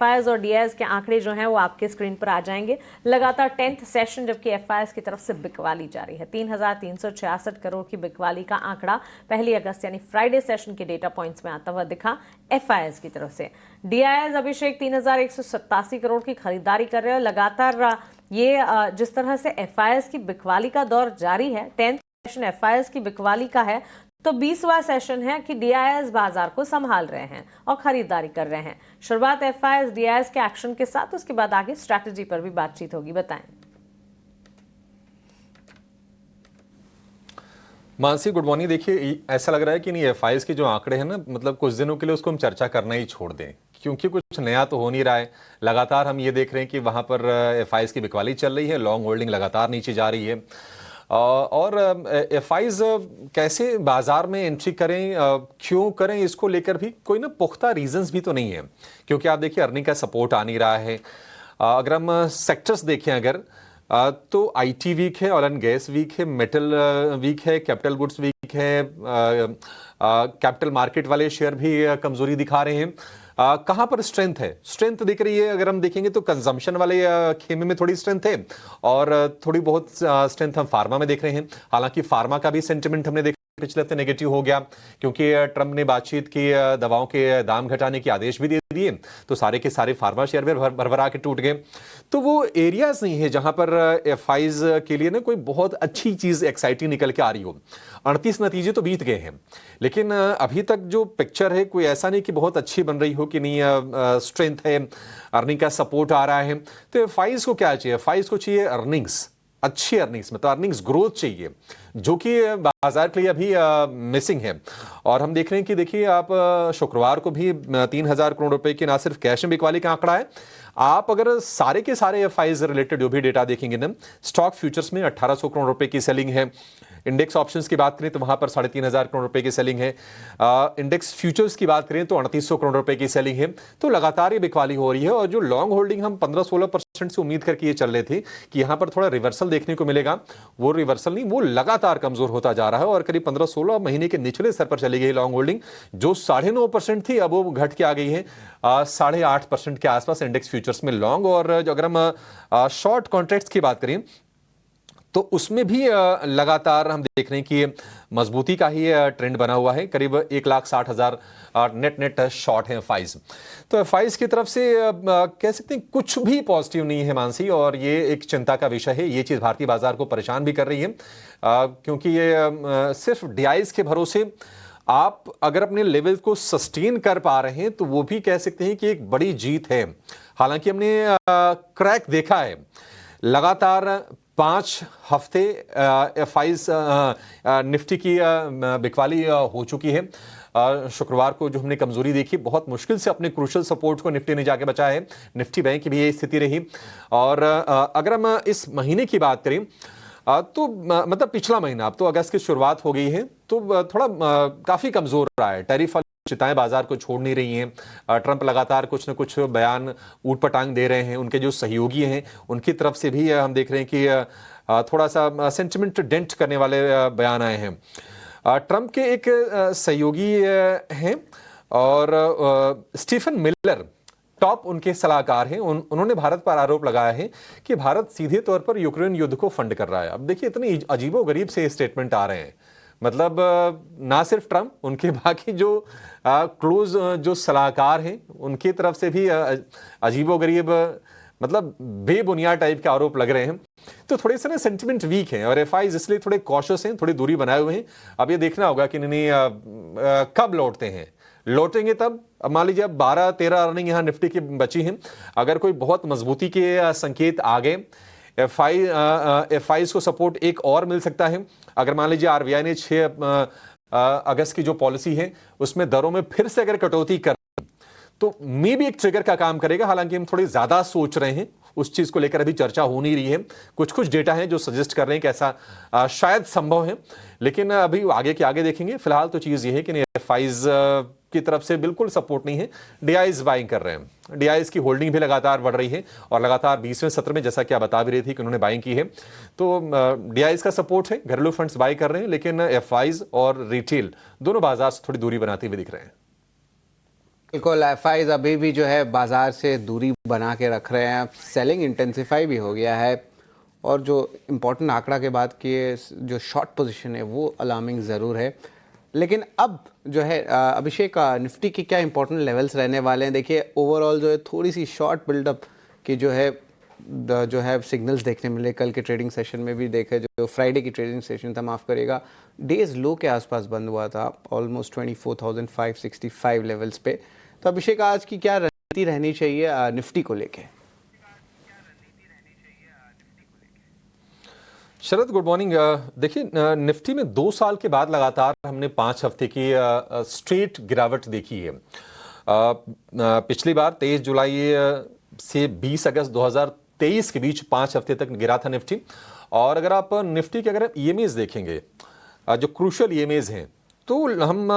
FIIs और DIIs के आंकड़े जो हैं वो आपके स्क्रीन पर आ जाएंगे। लगातार 10th सेशन जबकि एफआईआईज की तरफ से बिकवाली जारी है। 3,366 करोड़ की बिकवाली का आंकड़ा 1 अगस्त यानी फ्राइडे सेशन के डेटा पॉइंट्स में आता हुआ दिखा एफआईआईज की तरफ से। डीआईएस अभिषेक 3,187 करोड़ की खरीदारी कर रहे हैं। लगातार ये जिस तरह से एफआईआईज की बिकवाली का दौर जारी है, 10th सेशन एफआईआईज की बिकवाली का है, तो 20वां सेशन है कि डीआईएस बाजार को संभाल रहे हैं और खरीदारी कर रहे हैं। शुरुआत एफआईआईज डीआईएस के एक्शन के साथ, उसके बाद आगे स्ट्रैटेजी पर भी बातचीत होगी। बताएं मानसी, गुड मॉर्निंग। देखिए, ऐसा लग रहा है कि नहीं, एफआईआईज के जो आंकड़े हैं ना, मतलब कुछ दिनों के लिए उसको हम चर्चा करना ही छोड़ दें, क्योंकि कुछ नया तो हो नहीं रहा है। लगातार हम ये देख रहे हैं कि वहां पर एफआईआईज की बिकवाली चल रही है, लॉन्ग होल्डिंग लगातार नीचे जा रही है। और एफआईआईज कैसे बाजार में एंट्री करें, क्यों करें, इसको लेकर भी कोई ना पुख्ता रीजंस भी तो नहीं है, क्योंकि आप देखिए अर्निंग का सपोर्ट आ नहीं रहा है। अगर हम सेक्टर्स देखें अगर, तो आईटी वीक है, ऑयल एंड गैस वीक है, मेटल वीक है, कैपिटल गुड्स वीक है, कैपिटल मार्केट वाले शेयर भी कमजोरी दिखा रहे हैं। कहां पर स्ट्रेंथ है? स्ट्रेंथ दिख रही है अगर हम देखेंगे तो कंजम्पशन वाले खेमे में थोड़ी स्ट्रेंथ है, और थोड़ी बहुत स्ट्रेंथ हम फार्मा में देख रहे हैं। हालांकि फार्मा का भी सेंटिमेंट हमने देखा पिछले हफ्ते नेगेटिव हो गया, क्योंकि ट्रंप ने बातचीत की, दवाओं के दाम घटाने के आदेश भी दे दिए, तो सारे के सारे फार्मा शेयर भी भरभरा के टूट गए। तो वो एरियाज नहीं है जहां पर एफआईआईज के लिए ना कोई बहुत अच्छी चीज एक्साइटिंग निकल के आ रही हो। 38 नतीजे तो बीत गए हैं, लेकिन अभी तक जो पिक्चर है कोई ऐसा नहीं कि बहुत अच्छी बन रही हो, कि नहीं स्ट्रेंथ है, अर्निंग का सपोर्ट आ रहा है। तो एफआईआईज को क्या चाहिए? एफआईआईज को चाहिए अर्निंग्स, अच्छी अर्निंग्स, मतलब अर्निंग्स ग्रोथ चाहिए, जो कि बाजार के लिए अभी मिसिंग है। और हम देख रहे हैं कि देखिए, आप शुक्रवार को भी 3,000 करोड़ रुपए की ना सिर्फ कैश में बिकवाली का आंकड़ा है, आप अगर सारे के सारे एफआईआईज रिलेटेड जो भी डेटा देखेंगे ना, स्टॉक फ्यूचर्स में 1800 करोड़ रुपए की सेलिंग है। इंडेक्स ऑप्शंस की बात करें तो वहां पर 3,500 करोड़ रुपए की सेलिंग है। इंडेक्स फ्यूचर्स की बात करें तो 3800 करोड़ रुपए की सेलिंग है। तो लगातार ये बिकवाली हो रही है, और जो लॉन्ग होल्डिंग हम 15-16% से उम्मीद करके ये चल रहे थे कि यहां पर थोड़ा रिवर्सल देखने को मिलेगा, वो रिवर्सल नहीं, वो लगातार कमजोर होता जा रहा है, और करीब 15-16 महीने के निचले स्तर पर चली गई लॉन्ग होल्डिंग, जो 9.5% थी, अब वो घट के आ गई है 8.5% के आसपास इंडेक्स फ्यूचर्स में लॉन्ग। और अगर हम शॉर्ट कॉन्ट्रैक्ट्स की बात करें तो उसमें भी लगातार हम देख रहे हैं कि मजबूती का ही ट्रेंड बना हुआ है। करीब 1,60,000 नेट शॉर्ट है एफआईआईज। तो एफआईआईज की तरफ से कह सकते हैं कुछ भी पॉजिटिव नहीं है मानसी, और ये एक चिंता का विषय है। ये चीज भारतीय बाजार को परेशान भी कर रही है, क्योंकि ये सिर्फ डीआईआईज के भरोसे आप अगर अपने लेवल को सस्टेन कर पा रहे हैं तो वो भी कह सकते हैं कि एक बड़ी जीत है। हालांकि हमने क्रैक देखा है, लगातार 5 हफ्ते एफआईआईज निफ्टी की बिकवाली हो चुकी है। शुक्रवार को जो हमने कमजोरी देखी, बहुत मुश्किल से अपने क्रूशल सपोर्ट को निफ्टी ने जाके बचाया है। निफ्टी बैंक की भी यही स्थिति रही। और अगर हम इस महीने की बात करें तो मतलब पिछला महीना, अब तो अगस्त की शुरुआत हो गई है, तो थोड़ा काफी कमजोर रहा है। टैरिफ चिंताएं बाजार को छोड़ नहीं रही हैं। ट्रंप लगातार कुछ न कुछ बयान ऊट-पटांग दे रहे हैं। उनके जो सहयोगी हैं उनकी तरफ से भी हम देख रहे हैं कि थोड़ा सा सेंटिमेंट डेंट करने वाले बयान आए हैं। ट्रंप के एक सहयोगी हैं, और स्टीफन मिलर टॉप उनके सलाहकार हैं। उन्होंने भारत पर आरोप लगाया है कि भारत सीधे तौर पर यूक्रेन युद्ध को फंड कर रहा है। अब देखिए, इतने अजीबोगरीब से स्टेटमेंट आ रहे हैं। मतलब ना सिर्फ ट्रंप, उनके बाकी जो क्लोज जो सलाहकार हैं उनकी तरफ से भी अजीबोगरीब, मतलब बेबुनियाद टाइप के आरोप लग रहे हैं। तो थोड़े से ना सेंटिमेंट वीक हैं, और एफआईआईज इसलिए थोड़े कॉशियस हैं, थोड़ी दूरी बनाए हुए हैं। अब ये देखना होगा कि इन्हें कब लौटते हैं। लौटेंगे तब, अब मान लीजिए अब 12-13 अर्निंग यहाँ निफ्टी की बची हैं, अगर कोई बहुत मजबूती के संकेत आ गए, एफआईआईज को सपोर्ट एक और मिल सकता है। अगर मान लीजिए आरबीआई ने 6 अगस्त की जो पॉलिसी है उसमें दरों में फिर से अगर कटौती कर, तो मे भी एक ट्रिगर का काम करेगा। हालांकि हम थोड़ी ज्यादा सोच रहे हैं, उस चीज को लेकर अभी चर्चा हो नहीं रही है। कुछ डेटा है जो सजेस्ट कर रहे हैं कि ऐसा शायद संभव है, लेकिन अभी आगे के आगे देखेंगे। फिलहाल तो चीज ये है कि एफआईआईज की तरफ से बिल्कुल सपोर्ट नहीं है, डीआईआईज बाइंग कर रहे हैं। डीआईआईज की होल्डिंग भी लगातार बढ़ रही है, और लगातार 20वें सत्र में जैसा कि आप बता भी रही थी कि उन्होंने बाइंग की है, तो डीआईआईज का सपोर्ट है, घरेलू फंड्स बाई कर रहे हैं, लेकिन एफआईआईज और रिटेल दोनों बाजार से थोड़ी दूरी बनाते हुए दिख रहे हैं। बिल्कुल, एफआईज अभी भी जो है बाजार से दूरी बना के रख रहे हैं। सेलिंग इंटेंसिफाई भी हो गया है और जो इम्पोर्टेंट आंकड़ा के बाद की जो शॉर्ट पोजीशन है वो अलार्मिंग ज़रूर है। लेकिन अब जो है अभिषेक, निफ्टी के क्या इंपॉर्टेंट लेवल्स रहने वाले हैं? देखिए ओवरऑल जो है थोड़ी सी शॉर्ट बिल्डअप की जो है सिग्नल्स देखने मिले। कल के ट्रेडिंग सेशन में भी देखे, जो फ्राइडे की ट्रेडिंग सेशन था, माफ़ करिएगा, डेज लो के आसपास बंद हुआ था, ऑलमोस्ट 24,565 लेवल्स पे। तो अभिषेक, आज की क्या रणनीति रहनी चाहिए निफ्टी को लेके? शरद, गुड मॉर्निंग। देखिए, निफ्टी में 2 साल के बाद लगातार हमने 5 हफ्ते की स्ट्रेट गिरावट देखी है। पिछली बार 23 जुलाई से 20 अगस्त 2023 के बीच 5 हफ्ते तक गिरा था निफ्टी। और अगर आप निफ्टी के अगर ईएमएस देखेंगे, जो क्रूशियल ईएमएस हैं, तो हम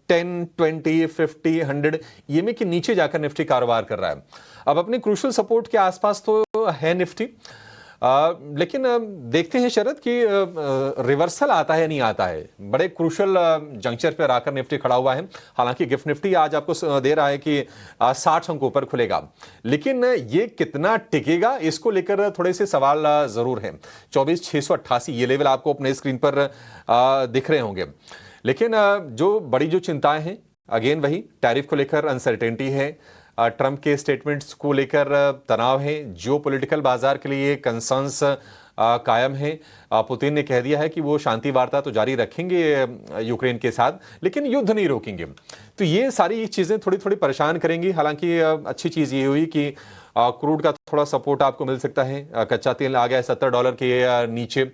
10, 20, 50, 100 ईएमए के नीचे जाकर निफ्टी कारोबार कर रहा है। अब अपने क्रूशियल सपोर्ट के आसपास तो है निफ्टी, लेकिन देखते हैं शरद कि रिवर्सल आता है नहीं आता है। बड़े क्रूशियल जंक्चर पर आकर निफ्टी खड़ा हुआ है। हालांकि गिफ्ट निफ्टी आज आपको दे रहा है कि 60 अंकों पर खुलेगा, लेकिन ये कितना टिकेगा, इसको लेकर थोड़े से सवाल जरूर हैं। 24,688 ये लेवल आपको अपने स्क्रीन पर दिख रहे होंगे। लेकिन जो बड़ी जो चिंताएं हैं, अगेन वही टैरिफ को लेकर अनसर्टेनिटी है, ट्रंप के स्टेटमेंट्स को लेकर तनाव है, जियोपॉलिटिकल बाजार के लिए कंसर्न्स कायम है। पुतिन ने कह दिया है कि वो शांति वार्ता तो जारी रखेंगे यूक्रेन के साथ, लेकिन युद्ध नहीं रोकेंगे। तो ये सारी चीजें थोड़ी थोड़ी परेशान करेंगी। हालांकि अच्छी चीज ये हुई कि क्रूड का थोड़ा सपोर्ट आपको मिल सकता है। कच्चा तेल आ गया $70 के नीचे।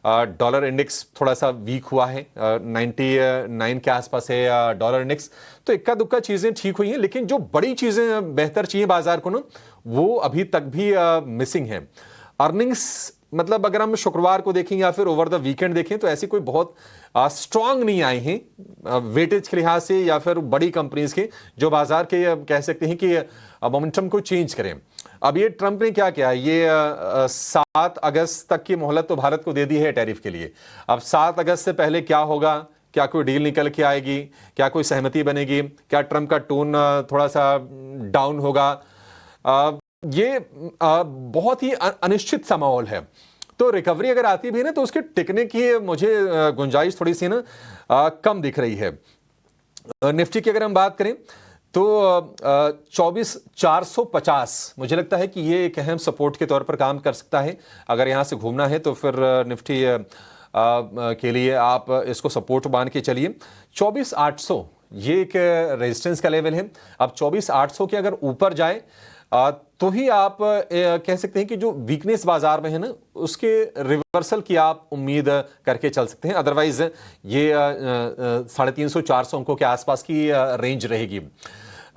डॉलर इंडेक्स थोड़ा सा वीक हुआ है, 99 के आसपास है डॉलर इंडेक्स। तो इक्का दुक्का चीजें ठीक हुई हैं, लेकिन जो बड़ी चीजें बेहतर चाहिए बाजार को ना, वो अभी तक भी मिसिंग है। अर्निंग्स, मतलब अगर हम शुक्रवार को देखें या फिर ओवर द वीकेंड देखें, तो ऐसी कोई बहुत स्ट्रांग नहीं आई हैं वेटेज के लिहाज से या फिर बड़ी कंपनीज के, जो बाजार के कह सकते हैं कि मोमेंटम को चेंज करें। अब ये ट्रंप ने क्या किया, ये 7 अगस्त तक की मोहलत तो भारत को दे दी है टैरिफ के लिए। अब 7 अगस्त से पहले क्या होगा, क्या कोई डील निकल के आएगी, क्या कोई सहमति बनेगी, क्या ट्रंप का टोन थोड़ा सा डाउन होगा, ये बहुत ही अनिश्चित सा माहौल है। तो रिकवरी अगर आती भी है ना, तो उसके टिकने की मुझे गुंजाइश थोड़ी सी ना कम दिख रही है। निफ्टी की अगर हम बात करें तो 24,450 मुझे लगता है कि ये एक अहम सपोर्ट के तौर पर काम कर सकता है। अगर यहां से घूमना है तो फिर निफ्टी के लिए आप इसको सपोर्ट मान के चलिए। 24,800 ये एक रेजिस्टेंस का लेवल है। अब 24,800 के अगर ऊपर जाए तो ही आप कह सकते हैं कि जो वीकनेस बाजार में है ना, उसके रिवर्सल की आप उम्मीद करके चल सकते हैं। अदरवाइज ये 350-400 अंकों के आसपास की रेंज रहेगी।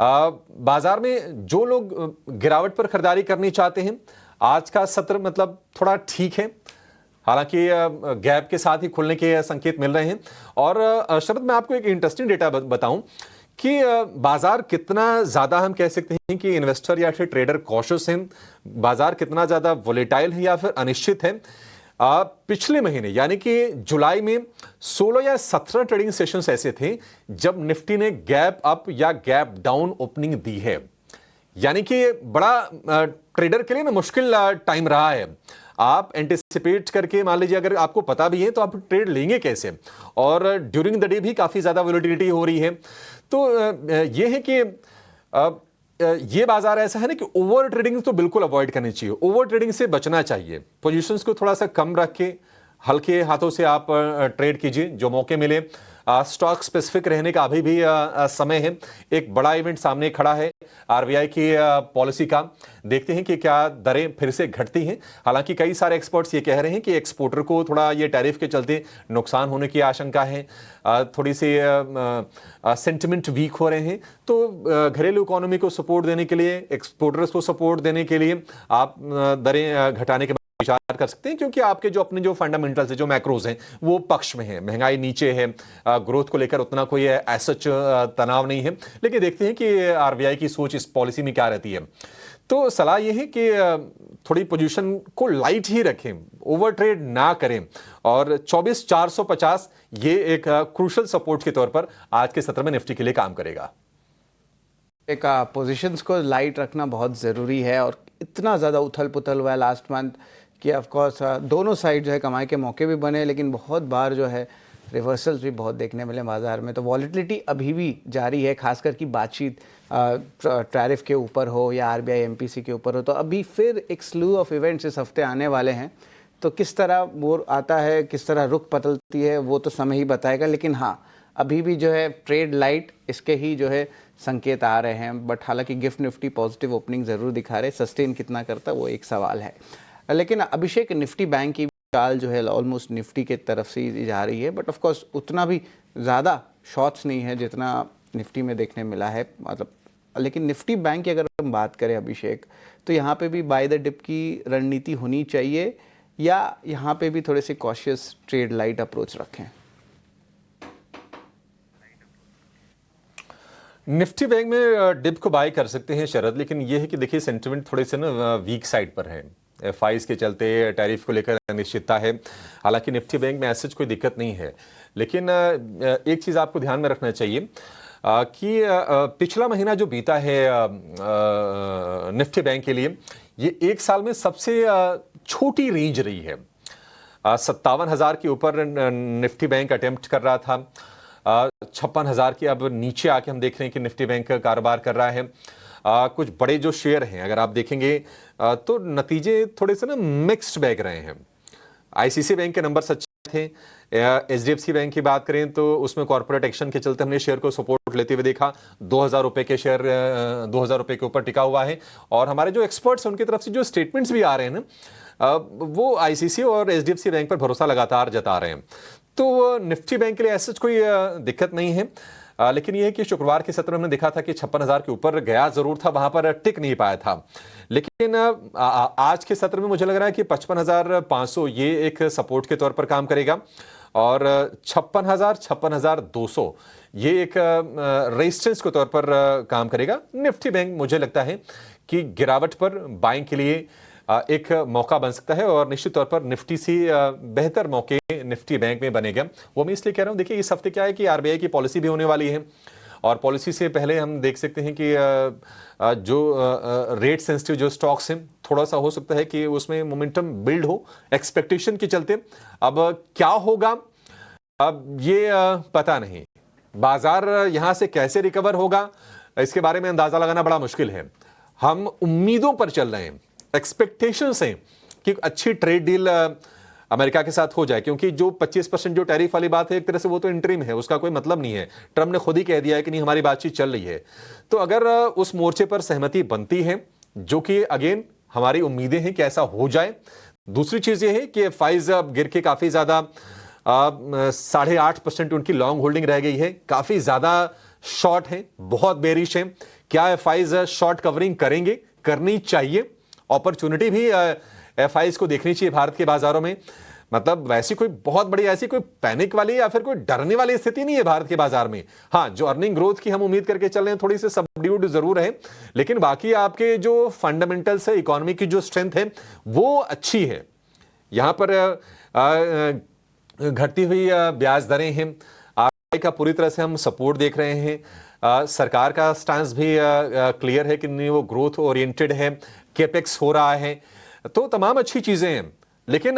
बाजार में जो लोग गिरावट पर खरीदारी करनी चाहते हैं, आज का सत्र मतलब थोड़ा ठीक है। हालांकि गैप के साथ ही खुलने के संकेत मिल रहे हैं। और शरद, मैं आपको एक इंटरेस्टिंग डेटा बताऊं कि बाजार कितना ज्यादा हम कह सकते हैं कि इन्वेस्टर या फिर ट्रेडर कॉशियस हैं, बाजार कितना ज्यादा वोलेटाइल है या फिर अनिश्चित है। पिछले महीने यानी कि जुलाई में 16 या 17 ट्रेडिंग सेशंस ऐसे थे जब निफ्टी ने गैप अप या गैप डाउन ओपनिंग दी है। यानी कि बड़ा ट्रेडर के लिए ना मुश्किल टाइम रहा है। आप एंटिसिपेट करके, मान लीजिए अगर आपको पता भी है तो आप ट्रेड लेंगे कैसे, और ड्यूरिंग द डे भी काफी ज्यादा वोलेटिलिटी हो रही है। तो ये है कि ये बाजार ऐसा है ना कि ओवर ट्रेडिंग तो बिल्कुल अवॉइड करनी चाहिए, ओवर ट्रेडिंग से बचना चाहिए। पोजीशंस को थोड़ा सा कम रख के हल्के हाथों से आप ट्रेड कीजिए जो मौके मिले। स्टॉक स्पेसिफिक रहने का अभी भी समय है। एक बड़ा इवेंट सामने खड़ा है आरबीआई की पॉलिसी का। देखते हैं कि क्या दरें फिर से घटती हैं। हालांकि कई सारे एक्सपर्ट्स ये कह रहे हैं कि एक्सपोर्टर को थोड़ा ये टैरिफ के चलते नुकसान होने की आशंका है। थोड़ी सी सेंटिमेंट वीक हो रहे हैं। तो घरेलू इकोनॉमी को सपोर्ट देने के लिए, एक्सपोर्टर्स को सपोर्ट देने के लिए आप दरें घटाने के विचार कर सकते हैं, क्योंकि आपके जो अपने जो फंडामेंटल्स है, जो मैक्रोज हैं, वो पक्ष में है। महंगाई नीचे है, ग्रोथ को लेकर उतना कोई सच तनाव नहीं है। लेकिन देखते हैं कि आरबीआई की सोच इस पॉलिसी में क्या रहती है। तो सलाह यह है कि थोड़ी पोजीशन को लाइट ही रखें, ओवर ट्रेड ना करें। और 24,450 ये एक क्रूशल सपोर्ट के तौर पर आज के सत्र में निफ्टी के लिए काम करेगा। का पोजीशंस को लाइट रखना बहुत ज़रूरी है। और इतना ज़्यादा उथल पुथल हुआ है लास्ट मंथ कि ऑफ कोर्स दोनों साइड जो है कमाई के मौके भी बने, लेकिन बहुत बार जो है रिवर्सल्स भी बहुत देखने मिले बाज़ार में। तो वॉलेटिलिटी अभी भी जारी है, खासकर की बातचीत टैरिफ के ऊपर हो या आरबीआई एमपीसी के ऊपर हो। तो अभी फिर एक स्लू ऑफ इवेंट्स इस हफ्ते आने वाले हैं, तो किस तरह वो आता है, किस तरह रुख बदलती है, वो तो समय ही बताएगा। लेकिन हाँ, अभी भी जो है ट्रेड लाइट इसके ही जो है संकेत आ रहे हैं। बट हालांकि गिफ्ट निफ्टी पॉजिटिव ओपनिंग ज़रूर दिखा रहे, सस्टेन कितना करता वो एक सवाल है। लेकिन अभिषेक, निफ्टी बैंक की चाल जो है ऑलमोस्ट निफ्टी के तरफ से ही जा रही है, बट ऑफ कोर्स उतना भी ज़्यादा शॉर्ट्स नहीं है जितना निफ्टी में देखने मिला है, मतलब। लेकिन निफ्टी बैंक की अगर हम बात करें अभिषेक, तो यहाँ पे भी बाय द डिप की रणनीति होनी चाहिए, या यहाँ पे भी थोड़े से कॉशियस ट्रेड लाइट अप्रोच रखें? निफ्टी बैंक में डिप को बाय कर सकते हैं शरद, लेकिन यह है कि देखिए सेंटिमेंट थोड़े से ना वीक साइड पर है। एफआईज के चलते टैरिफ को लेकर अनिश्चितता है। हालांकि निफ्टी बैंक में ऐसा कोई दिक्कत नहीं है, लेकिन एक चीज़ आपको ध्यान में रखना चाहिए कि पिछला महीना जो बीता है निफ्टी बैंक के लिए, ये एक साल में सबसे छोटी रेंज रही है। 57,000 के ऊपर निफ्टी बैंक अटेम्प्ट कर रहा था, 56,000 की अब नीचे आके हम देख रहे हैं कि निफ्टी बैंक कारोबार कर रहा है। कुछ बड़े जो शेयर हैं अगर आप देखेंगे तो नतीजे थोड़े से ना मिक्स्ड बैग रहे हैं। आईसीसी बैंक के नंबर अच्छे थे। एचडीएफसी बैंक की बात करें तो उसमें कॉर्पोरेट एक्शन के चलते हमने शेयर को सपोर्ट लेते हुए देखा। 2,000 रुपए के शेयर 2,000 रुपए के ऊपर टिका हुआ है। और हमारे जो एक्सपर्ट्स हैं उनकी तरफ से जो स्टेटमेंट्स भी आ रहे हैं ना, वो आईसीसी और एचडीएफसी बैंक पर भरोसा लगातार जता रहे हैं। तो निफ्टी बैंक के लिए ऐसा कोई दिक्कत नहीं है। लेकिन यह है कि शुक्रवार के सत्र में हमने देखा था कि 56,000 के ऊपर गया जरूर था, वहां पर टिक नहीं पाया था। लेकिन आज के सत्र में मुझे लग रहा है कि 55,500 ये एक सपोर्ट के तौर पर काम करेगा, और 56,000 56,200 ये एक रेजिस्टेंस के तौर पर काम करेगा। निफ्टी बैंक मुझे लगता है कि गिरावट पर बाइंग के लिए एक मौका बन सकता है, और निश्चित तौर पर निफ्टी से बेहतर मौके निफ्टी बैंक में बनेगा। वो मैं इसलिए कह रहा हूं, देखिए इस हफ्ते क्या है कि आरबीआई की पॉलिसी भी होने वाली है, और पॉलिसी से पहले हम देख सकते हैं कि जो रेट सेंसिटिव जो स्टॉक्स हैं, थोड़ा सा हो सकता है कि उसमें मोमेंटम बिल्ड हो एक्सपेक्टेशन के चलते। अब क्या होगा अब ये पता नहीं, बाजार यहां से कैसे रिकवर होगा इसके बारे में अंदाजा लगाना बड़ा मुश्किल है। हम उम्मीदों पर चल रहे हैं, एक्सपेक्टेशंस हैं कि अच्छी ट्रेड डील अमेरिका के साथ हो जाए, क्योंकि जो 25% जो टैरिफ वाली बात है एक तरह से वो तो इंटरिम है, उसका कोई मतलब नहीं है। ट्रम्प ने खुद ही कह दिया है कि नहीं हमारी बातचीत चल रही है। तो अगर उस मोर्चे पर सहमति बनती है, जो कि अगेन हमारी उम्मीदें हैं कि ऐसा हो जाए। दूसरी चीज ये है कि फाइज अब गिर के काफी ज्यादा 8.5% उनकी लॉन्ग होल्डिंग रह गई है, काफी ज्यादा शॉर्ट है, बहुत बेरिश है। क्या एफआईज शॉर्ट कवरिंग करेंगे? करनी चाहिए। अपॉर्चुनिटी भी एफआईज को देखनी चाहिए भारत के बाजारों में। मतलब वैसी कोई बहुत बड़ी ऐसी कोई पैनिक वाली या फिर कोई डरने वाली स्थिति नहीं है भारत के बाजार में। हाँ, जो अर्निंग ग्रोथ की हम उम्मीद करके चल रहे हैं थोड़ी सी सबड्यूड जरूर है, लेकिन बाकी आपके जो फंडामेंटल्स है, इकोनॉमी की जो स्ट्रेंथ है वो अच्छी है। यहां पर घटती हुई ब्याज दरें हैं, आरबीआई का पूरी तरह से हम सपोर्ट देख रहे हैं। सरकार का स्टांस भी क्लियर है कि नहीं वो ग्रोथ ओरिएंटेड है, केपेक्स हो रहा है, तो तमाम अच्छी चीजें हैं। लेकिन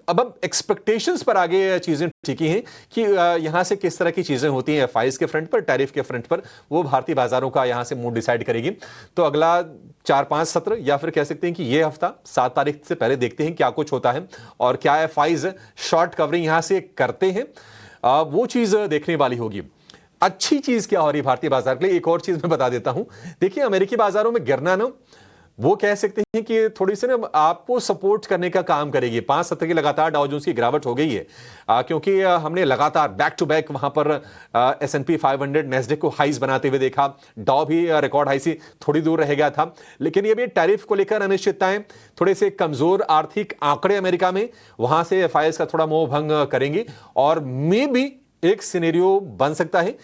अब एक्सपेक्टेशंस पर आगे चीजें टिकी हैं कि यहां से किस तरह की चीजें होती हैं एफआईज के फ्रंट पर, टैरिफ के फ्रंट पर, वो भारतीय बाजारों का यहां से मूड डिसाइड करेगी। तो अगला 4-5 सत्र, या फिर कह सकते हैं कि ये हफ्ता 7 तारीख से पहले देखते हैं क्या कुछ होता है और क्या एफआईज शॉर्ट कवरिंग यहां से करते हैं, वो चीज देखने वाली होगी। अच्छी चीज क्या हो रही है भारतीय बाजार के लिए, एक और चीज मैं बता देता हूं। देखिए अमेरिकी बाजारों में गिरना ना, वो कह सकते हैं कि थोड़ी सी ना आपको सपोर्ट करने का काम करेगी। 5 सत्र की लगातार डाउ जोन्स की गिरावट हो गई है, क्योंकि हमने लगातार बैक टू बैक वहां पर S&P 500 नैस्डैक को हाइज बनाते हुए देखा। डाउ भी रिकॉर्ड हाई से थोड़ी दूर रह गया था। लेकिन ये भी टैरिफ को लेकर अनिश्चितताएं, थोड़े से कमजोर आर्थिक आंकड़े अमेरिका में, वहां से एफआईएस का थोड़ा मोह भंग करेंगे, और मे भी एक सिनेरियो बन सकता है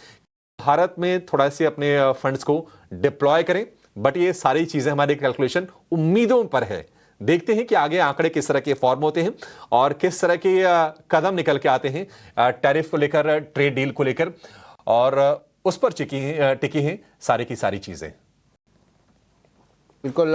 भारत में थोड़ा से अपने फंड्स को डिप्लॉय करें। बट ये सारी चीजें हमारी कैलकुलेशन उम्मीदों पर है। देखते हैं कि आगे आंकड़े किस तरह के फॉर्म होते हैं और किस तरह के कदम निकल के आते हैं टैरिफ को लेकर, ट्रेड डील को लेकर, और उस पर टिकी हैं सारी की सारी चीजें। बिल्कुल